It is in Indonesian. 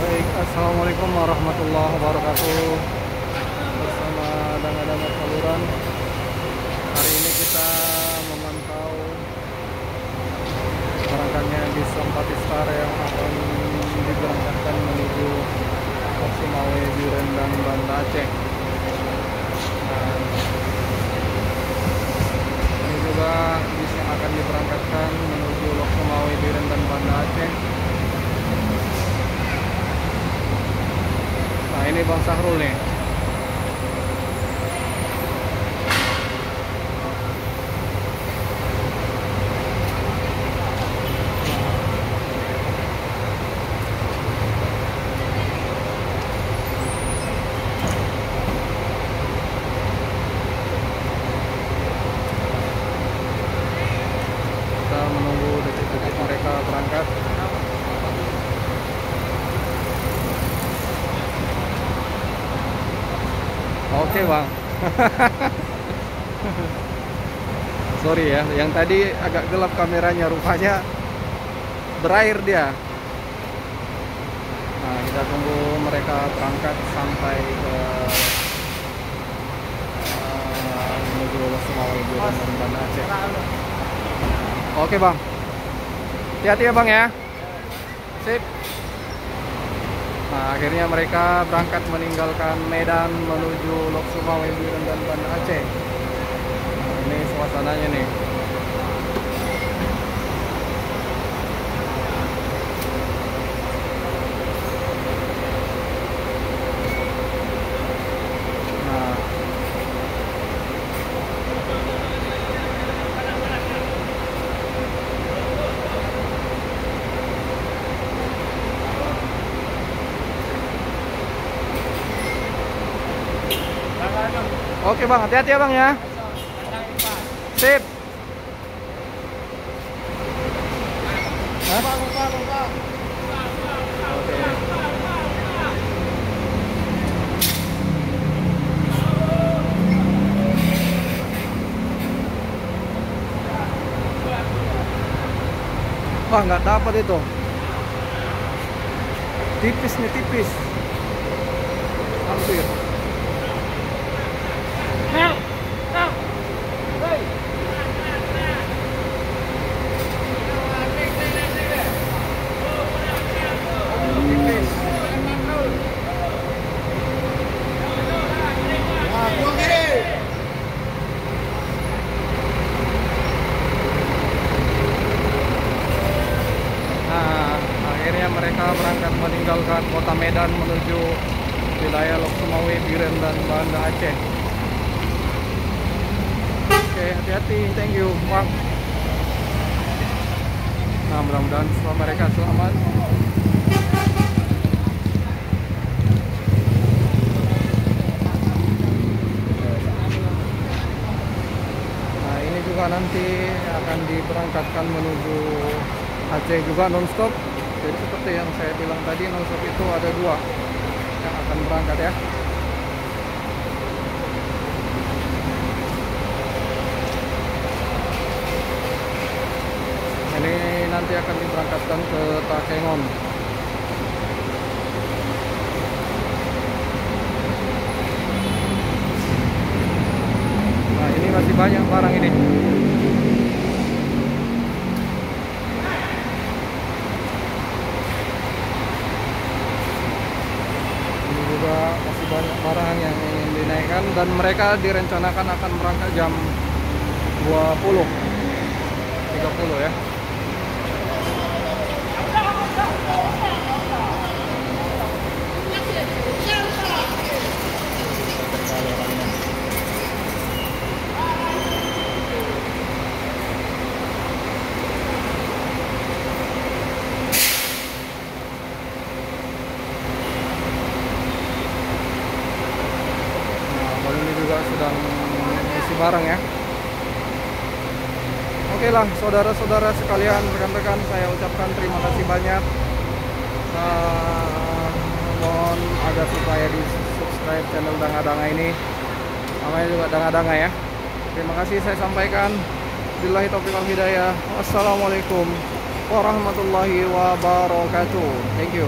Baik, assalamualaikum warahmatullahi wabarakatuh. Bersama Danga-Danga Saluran. Hari ini kita memantau berangkatnya bis 4 Star yang akan diberangkatkan menuju Sumawe, Biren, dan Banda Aceh. Nah, ini juga bis yang akan diberangkatkan menuju Lok Sumawe, Biren, dan Banda Aceh. Nah, ini Bang Sahrul nih. Kita menunggu detik-detik mereka berangkat. Oke Bang. Sorry ya, yang tadi agak gelap kameranya, rupanya berair dia. Nah, kita tunggu mereka berangkat sampai ke menuju Sumawe, Biren, dan Banda Aceh. Oke Bang, hati-hati ya Bang ya. Sip. Nah, akhirnya mereka berangkat meninggalkan Medan menuju Lok Sumawe, Biren, dan Banda Aceh. Nah, ini suasananya nih. Nah, oke Bang, hati-hati ya Bang ya. Sip. Hah? Oke. Wah, nggak dapat itu. Tipis nih, tipis. Hampir. Nah, akhirnya mereka berangkat meninggalkan kota Medan menuju wilayah Lok Sumawe, Biren, dan Banda Aceh. Oke, hati-hati, thank you Bang. Nah, mudah-mudahan semua mereka selamat. Nah, ini juga nanti akan diberangkatkan menuju Aceh juga non-stop. Jadi seperti yang saya bilang tadi, non-stop itu ada 2 yang akan berangkat ya. Ini nanti akan diberangkatkan ke Takengon. Nah, ini masih banyak barang ini. Ini juga masih banyak barang yang ingin dinaikkan, dan mereka direncanakan akan berangkat jam 20.30 ya. Nah, ini juga sedang isi barang ya. Oke lah, saudara-saudara sekalian, rekan-rekan, saya ucapkan terima kasih banyak. Mohon agar supaya di subscribe channel Danga-Danga ini, namanya juga Danga-Danga ya. Terima kasih saya sampaikan. Billahi taufiq wal hidayah. Wassalamualaikum warahmatullahi wabarakatuh. Thank you.